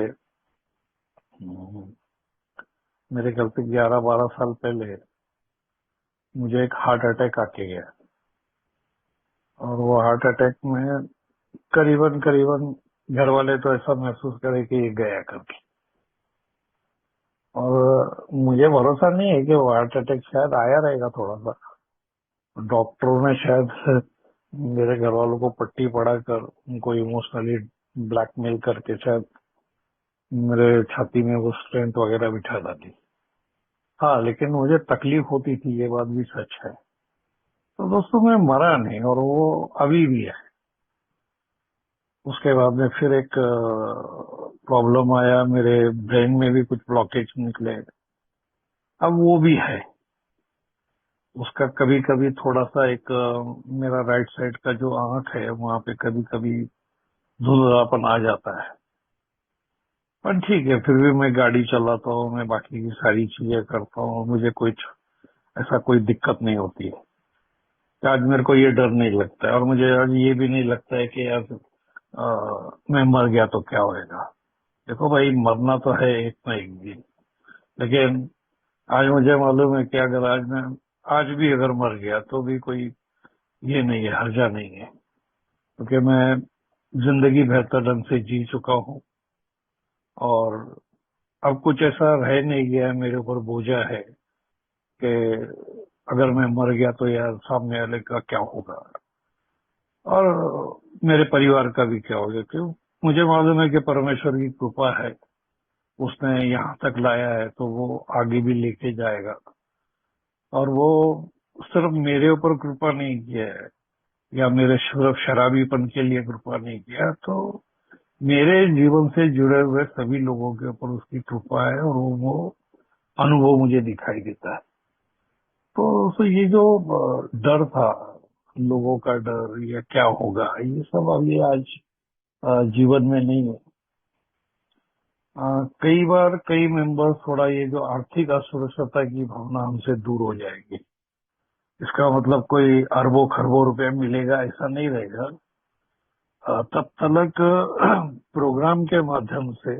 मेरे ख्याल से 11-12 साल पहले मुझे एक हार्ट अटैक आके गया। और वो हार्ट अटैक में करीबन करीबन घर वाले तो ऐसा महसूस करे कि ये गया करके। और मुझे भरोसा नहीं है कि वो हार्ट अटैक शायद आया रहेगा थोड़ा सा। डॉक्टरों ने शायद मेरे घर वालों को पट्टी पढ़ाकर उनको इमोशनली ब्लैकमेल करके शायद मेरे छाती में वो स्ट्रेंथ वगैरह बिठा डाली। हाँ, लेकिन मुझे तकलीफ होती थी, ये बात भी सच है। तो दोस्तों, मैं मरा नहीं, और वो अभी भी है। उसके बाद में फिर एक प्रॉब्लम आया, मेरे ब्रेन में भी कुछ ब्लॉकेज निकले। अब वो भी है। उसका कभी कभी थोड़ा सा एक मेरा राइट साइड का जो आंख है वहां पे कभी कभी धुंधलापन आ जाता है। पर ठीक है, फिर भी मैं गाड़ी चलाता हूँ, मैं बाकी की सारी चीजें करता हूँ, मुझे कुछ ऐसा कोई दिक्कत नहीं होती है। तो आज मेरे को ये डर नहीं लगता है, और मुझे आज ये भी नहीं लगता है कि यार मैं मर गया तो क्या होएगा। देखो भाई, मरना तो है एक ना एक दिन। लेकिन आज मुझे मालूम है कि अगर आज भी अगर मर गया तो भी कोई ये नहीं है, हर्जा नहीं है। क्योंकि मैं जिंदगी बेहतर ढंग से जी चुका हूँ, और अब कुछ ऐसा रह नहीं गया है मेरे ऊपर बोझा है कि अगर मैं मर गया तो यार सामने वाले का क्या होगा, और मेरे परिवार का भी क्या होगा। क्यों, मुझे मालूम है कि परमेश्वर की कृपा है, उसने यहाँ तक लाया है तो वो आगे भी लेके जाएगा। और वो सिर्फ मेरे ऊपर कृपा नहीं किया है, या मेरे सिर्फ शराबीपन के लिए कृपा नहीं किया, तो मेरे जीवन से जुड़े हुए सभी लोगों के ऊपर उसकी कृपा है, और वो अनुभव मुझे दिखाई देता है। तो ये जो डर था, लोगों का डर या क्या होगा, ये सब अभी आज जीवन में नहीं है। कई बार कई मेंबर्स थोड़ा ये जो आर्थिक असुरक्षितता की भावना हमसे दूर हो जाएगी। इसका मतलब कोई अरबों खरबों रुपए मिलेगा ऐसा नहीं रहेगा। तब तक प्रोग्राम के माध्यम से,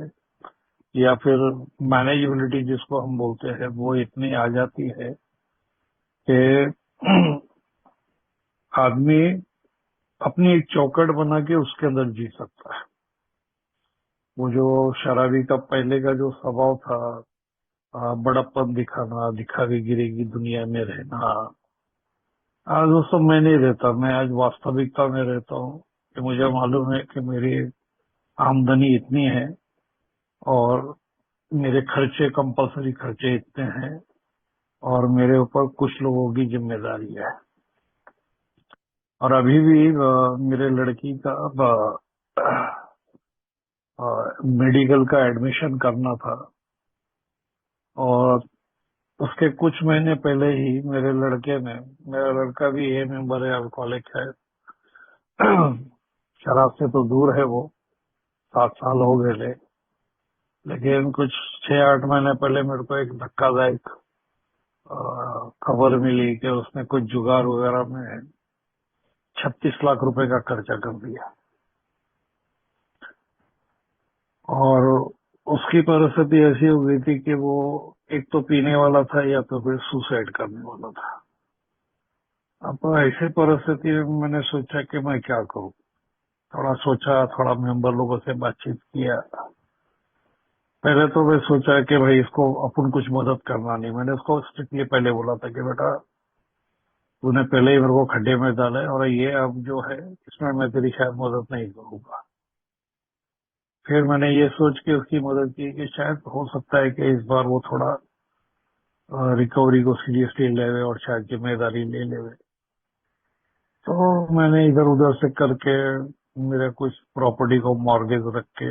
या फिर मैनेजेबिलिटी जिसको हम बोलते हैं, वो इतनी आ जाती है कि आदमी अपनी एक चौकट बना के उसके अंदर जी सकता है। वो जो शराबी का पहले का जो स्वभाव था, बड़प्पन दिखाना, दिखावीगिरी की दुनिया में रहना, आज वो सब मैं नहीं रहता। मैं आज वास्तविकता में रहता हूँ कि मुझे मालूम है कि मेरी आमदनी इतनी है, और मेरे खर्चे, कंपलसरी खर्चे इतने हैं, और मेरे ऊपर कुछ लोगों की जिम्मेदारी है। और अभी भी मेरे लड़की का मेडिकल का एडमिशन करना था, और उसके कुछ महीने पहले ही मेरे लड़के ने, मेरा लड़का भी ए मेंबर है, अल्कोहलिक है, शराब से तो दूर है वो, 7 साल हो गए थे। लेकिन कुछ 6-8 महीने पहले मेरे को एक धक्कादायक खबर मिली कि उसने कुछ जुगाड़ वगैरह में 36 लाख रुपए का खर्चा कर दिया। और उसकी परिस्थिति ऐसी हो गई थी कि वो एक तो पीने वाला था, या तो फिर सुसाइड करने वाला था। अब ऐसी परिस्थिति में मैंने सोचा कि मैं क्या करूं। थोड़ा सोचा, थोड़ा मेंबर लोगों से बातचीत किया। पहले तो मैं सोचा कि भाई इसको अपन कुछ मदद करना नहीं। मैंने उसको स्ट्रिक्टली पहले बोला था कि बेटा, तूने पहले ही मेरे को खड्डे में डाला है, और ये अब जो है इसमें मैं तेरी शायद मदद नहीं करूंगा। फिर मैंने ये सोच के उसकी मदद की कि शायद हो सकता है कि इस बार वो थोड़ा रिकवरी को सीरियसली लेवे और शायद जिम्मेदारी ले लेवे। तो मैंने इधर उधर से करके मेरे कुछ प्रॉपर्टी को मॉर्गेज रख के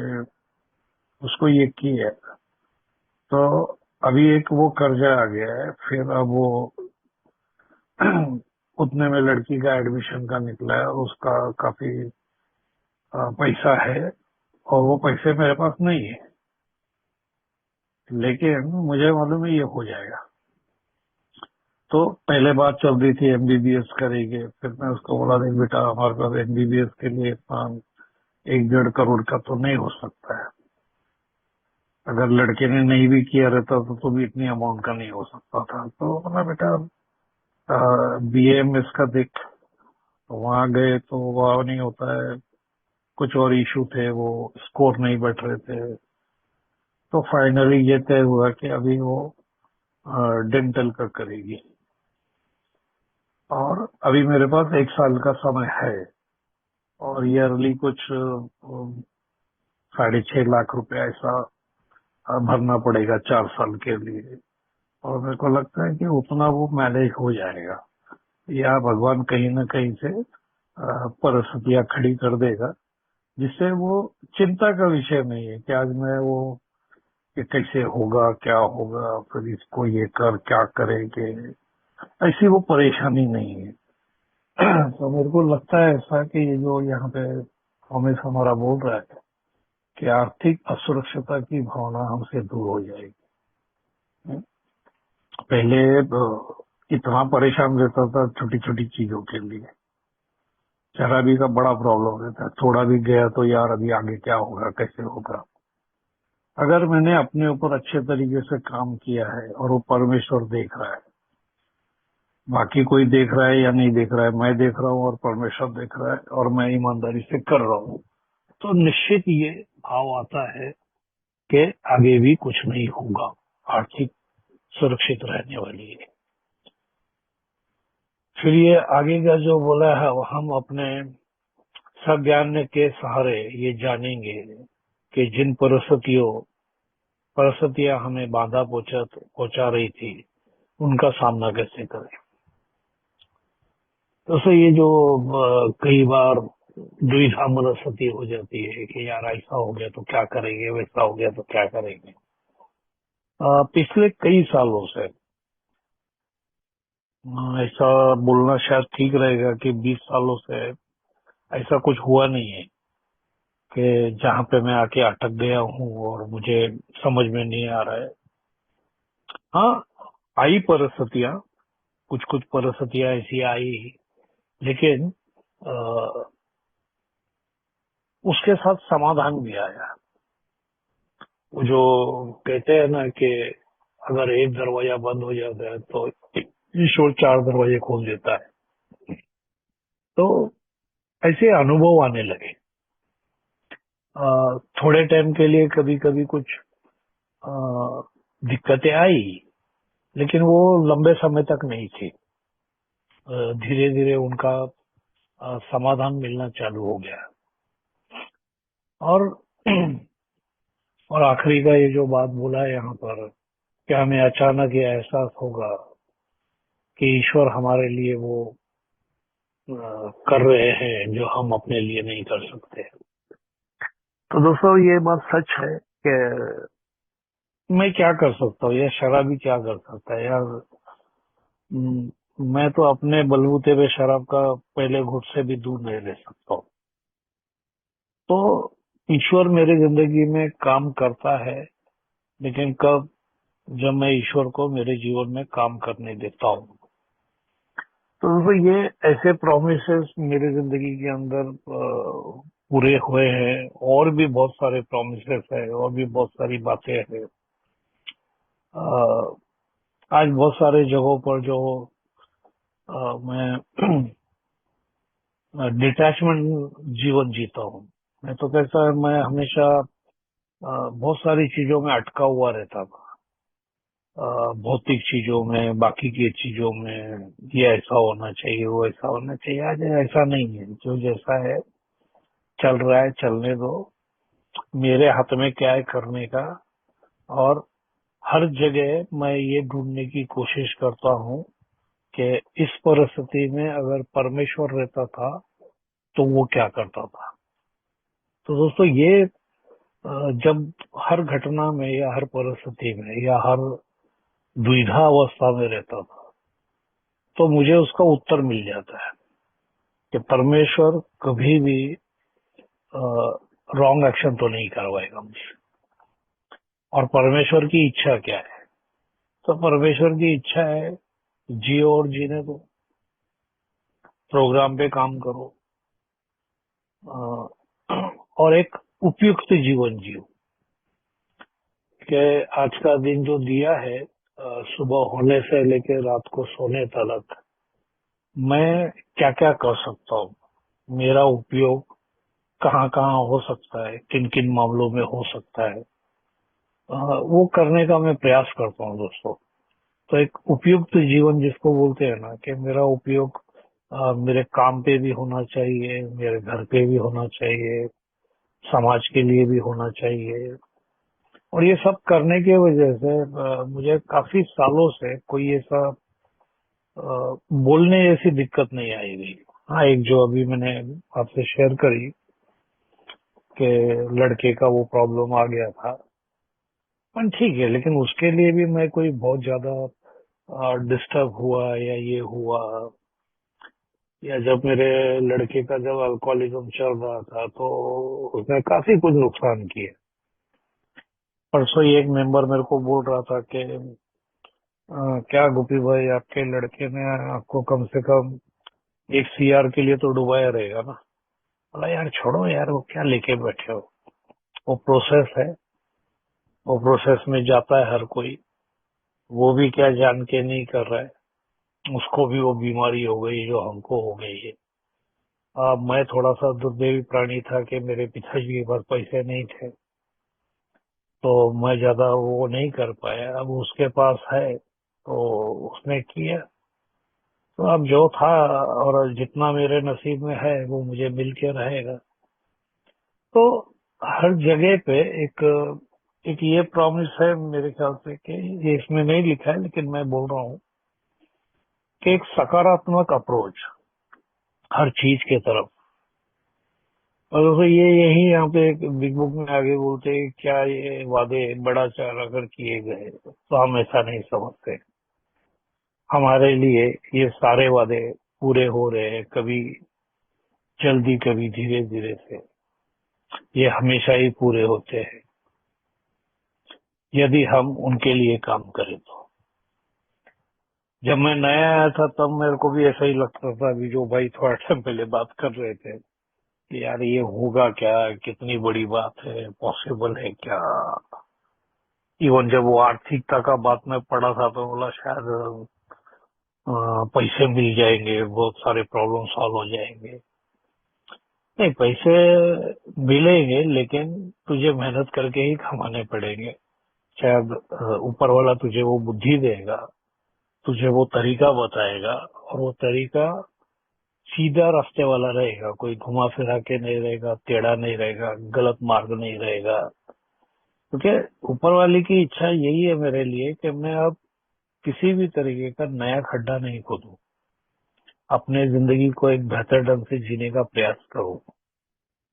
उसको ये की है। तो अभी एक वो कर्जा आ गया है, फिर अब वो उतने में लड़की का एडमिशन का निकला है और उसका काफी पैसा है, और वो पैसे मेरे पास नहीं है, लेकिन मुझे मालूम है ये हो जाएगा। तो पहले बात चल रही थी एमबीबीएस करेंगे, फिर मैं उसको बोला देख बेटा हमारे पास एमबीबीएस के लिए इतना 1-1.5 करोड़ का तो नहीं हो सकता है। अगर लड़के ने नहीं भी किया रहता तो भी इतनी अमाउंट का नहीं हो सकता था। तो बोला बेटा बीएमएस का देख। तो वहां गए तो वहां नहीं होता है, कुछ और इशू थे, वो स्कोर नहीं बैठ रहे थे। तो फाइनली ये तय हुआ कि अभी वो डेंटल का करेगी, और अभी मेरे पास 1 साल का समय है, और ईयरली कुछ 6.5 लाख रुपया ऐसा भरना पड़ेगा 4 साल के लिए। और मेरे को लगता है कि उतना वो मैनेज हो जाएगा, या भगवान कहीं ना कहीं से परिस्थितियां खड़ी कर देगा, जिससे वो चिंता का विषय नहीं है कि आज मैं वो कि कैसे होगा क्या होगा, फिर इसको ये कर क्या करेंगे, ऐसी वो परेशानी नहीं है। तो मेरे को लगता है ऐसा कि ये जो यहाँ पे हमें हमारा बोल रहा है कि आर्थिक असुरक्षता की भावना हमसे दूर हो जाएगी। पहले इतना परेशान रहता था छोटी छोटी चीजों के लिए, जरा भी का बड़ा प्रॉब्लम रहता है, थोड़ा भी गया तो यार अभी आगे क्या होगा कैसे होगा। अगर मैंने अपने ऊपर अच्छे तरीके से काम किया है और वो परमेश्वर देख रहा है, बाकी कोई देख रहा है या नहीं देख रहा है, मैं देख रहा हूँ और परमेश्वर देख रहा है, और मैं ईमानदारी से कर रहा हूँ, तो निश्चित ये भाव आता है कि आगे भी कुछ नहीं होगा, आर्थिक सुरक्षित रहने वाली है। फिर ये आगे का जो बोला है, वो हम अपने सज्ञान के सहारे ये जानेंगे कि जिन परिस्थितियां हमें बाधा पहुंचा रही थी, उनका सामना कैसे करें। तो से ये जो कई बार द्विधा मनस्थिति हो जाती है कि यार ऐसा हो गया तो क्या करेंगे, वैसा हो गया तो क्या करेंगे। पिछले कई सालों से ऐसा बोलना शायद ठीक रहेगा कि 20 सालों से ऐसा कुछ हुआ नहीं है कि जहाँ पे मैं आके अटक गया हूँ और मुझे समझ में नहीं आ रहा है। हाँ, आई परिस्थितियां, कुछ कुछ परिस्थितियां ऐसी आई, लेकिन उसके साथ समाधान भी आया। वो जो कहते हैं ना कि अगर एक दरवाजा बंद हो जाता है तो ईश्वर 4 दरवाजे खोल देता है। तो ऐसे अनुभव आने लगे। थोड़े टाइम के लिए कभी कभी कुछ अ, दिक्कतें आई, लेकिन वो लंबे समय तक नहीं थी। धीरे धीरे उनका समाधान मिलना चालू हो गया। और और आखिरी का ये जो बात बोला है यहाँ पर, कि हमें अचानक ये एहसास होगा कि ईश्वर हमारे लिए वो कर रहे हैं जो हम अपने लिए नहीं कर सकते। तो दोस्तों ये बात सच है कि मैं क्या कर सकता हूँ, या शराबी क्या कर सकता है यार। मैं तो अपने बलबूते पे शराब का पहले घुट से भी दूर नहीं रह सकता हूँ। तो ईश्वर मेरी जिंदगी में काम करता है, लेकिन कब, जब मैं ईश्वर को मेरे जीवन में काम करने देता हूँ। तो दोस्तों ये ऐसे प्रोमिसेस मेरी जिंदगी के अंदर पूरे हुए हैं, और भी बहुत सारे प्रोमिसेस है, और भी बहुत सारी बातें हैं। आज बहुत सारे जगहों पर जो मैं डिटैचमेंट जीवन जीता हूँ। मैं तो कैसा है, मैं हमेशा बहुत सारी चीजों में अटका हुआ रहता था। भौतिक चीजों में, बाकी की चीजों में, ये ऐसा होना चाहिए वो ऐसा होना चाहिए। आज ऐसा नहीं है, जो जैसा है चल रहा है चलने दो। मेरे हाथ में क्या है करने का। और हर जगह मैं ये ढूंढने की कोशिश करता हूँ कि इस परिस्थिति में अगर परमेश्वर रहता था तो वो क्या करता था। तो दोस्तों ये जब हर घटना में या हर परिस्थिति में या हर द्विधा अवस्था में रहता था, तो मुझे उसका उत्तर मिल जाता है कि परमेश्वर कभी भी रॉन्ग एक्शन तो नहीं करवाएगा मुझे। और परमेश्वर की इच्छा क्या है? तो परमेश्वर की इच्छा है जियो और जीने दो, प्रोग्राम पे काम करो, और एक उपयुक्त जीवन जियो। कि आज का दिन जो दिया है, सुबह होने से लेकर रात को सोने तक मैं क्या क्या कर सकता हूँ, मेरा उपयोग कहाँ कहाँ हो सकता है, किन किन मामलों में हो सकता है, वो करने का मैं प्रयास करता हूँ दोस्तों। तो एक उपयुक्त जीवन जिसको बोलते हैं ना, कि मेरा उपयोग मेरे काम पे भी होना चाहिए, मेरे घर पे भी होना चाहिए, समाज के लिए भी होना चाहिए। और ये सब करने की वजह से मुझे काफी सालों से कोई ऐसा बोलने जैसी दिक्कत नहीं आई हुई। हाँ, एक जो अभी मैंने आपसे शेयर करी कि लड़के का वो प्रॉब्लम आ गया था, पर ठीक है, लेकिन उसके लिए भी मैं कोई बहुत ज्यादा डिस्टर्ब हुआ या ये हुआ, या जब मेरे लड़के का जब अल्कोहलिज्म चल रहा था तो उसने काफी कुछ नुकसान किया। परसों ही एक मेंबर मेरे को बोल रहा था कि क्या गोपी भाई, आपके लड़के ने आपको कम से कम 1 CR के लिए तो डुबाया रहेगा ना। बोला यार छोड़ो यार, वो क्या लेके बैठे हो, वो प्रोसेस है, वो प्रोसेस में जाता है हर कोई। वो भी क्या जान के नहीं कर रहा है, उसको भी वो बीमारी हो गई जो हमको हो गई है। मैं थोड़ा सा दुर्दैवी प्राणी था कि मेरे पिताजी के पास पैसे नहीं थे, तो मैं ज्यादा वो नहीं कर पाया। अब उसके पास है तो उसने किया। तो अब जो था और जितना मेरे नसीब में है वो मुझे मिल के रहेगा। तो हर जगह पे एक एक ये प्रॉमिस है मेरे ख्याल से, कि ये इसमें नहीं लिखा है लेकिन मैं बोल रहा हूँ कि एक सकारात्मक अप्रोच हर चीज के तरफ। और दोस्तों ये यही यहाँ पे एक बिग बुक में आगे बोलते हैं, क्या ये वादे बड़ा चार अगर किए गए तो हम ऐसा नहीं समझते। हमारे लिए ये सारे वादे पूरे हो रहे हैं, कभी जल्दी कभी धीरे धीरे से, ये हमेशा ही पूरे होते हैं यदि हम उनके लिए काम करें तो। जब मैं नया आया था तब मेरे को भी ऐसा ही लगता था, अभी जो भाई थोड़ा टाइम पहले बात कर रहे थे कि यार ये होगा क्या, कितनी बड़ी बात है, पॉसिबल है क्या। इवन जब वो आर्थिकता का बात में पढ़ा था तो बोला शायद पैसे मिल जाएंगे, बहुत सारे प्रॉब्लम सॉल्व हो जाएंगे। नहीं, पैसे मिलेंगे लेकिन तुझे मेहनत करके ही कमाने पड़ेंगे। शायद ऊपर वाला तुझे वो बुद्धि देगा, तुझे वो तरीका बताएगा, और वो तरीका सीधा रास्ते वाला रहेगा, कोई घुमा फिरा के नहीं रहेगा, टेढ़ा नहीं रहेगा, गलत मार्ग नहीं रहेगा। क्योंकि ऊपर वाले की इच्छा यही है मेरे लिए कि मैं अब किसी भी तरीके का नया खड्डा नहीं खोदूं, अपने जिंदगी को एक बेहतर ढंग से जीने का प्रयास करूं।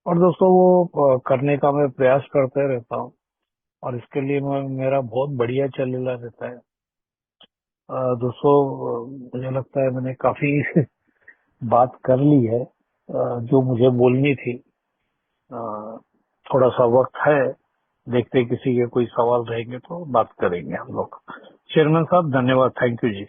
और दोस्तों वो करने का मैं प्रयास करते रहता हूँ, और इसके लिए मेरा बहुत बढ़िया चलेला रहता है। दोस्तों, मुझे लगता है मैंने काफी बात कर ली है जो मुझे बोलनी थी। थोड़ा सा वक्त है, देखते किसी के कोई सवाल रहेंगे तो बात करेंगे हम लोग। चेयरमैन साहब धन्यवाद, थैंक यू जी।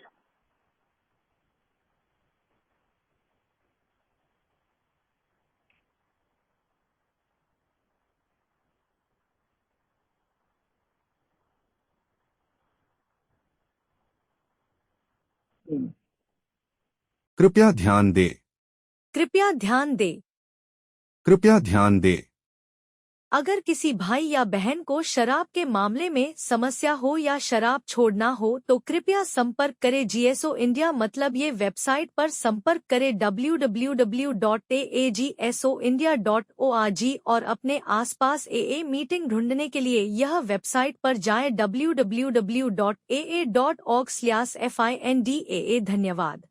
कृपया ध्यान दें। कृपया ध्यान दें। कृपया ध्यान दें। अगर किसी भाई या बहन को शराब के मामले में समस्या हो या शराब छोड़ना हो तो कृपया संपर्क करें जीएसओ इंडिया, मतलब ये वेबसाइट पर संपर्क करें www.aagsoindia.org, और अपने आसपास एए मीटिंग ढूंढने के लिए यह वेबसाइट पर जाएं www.aa.org/findaa। धन्यवाद।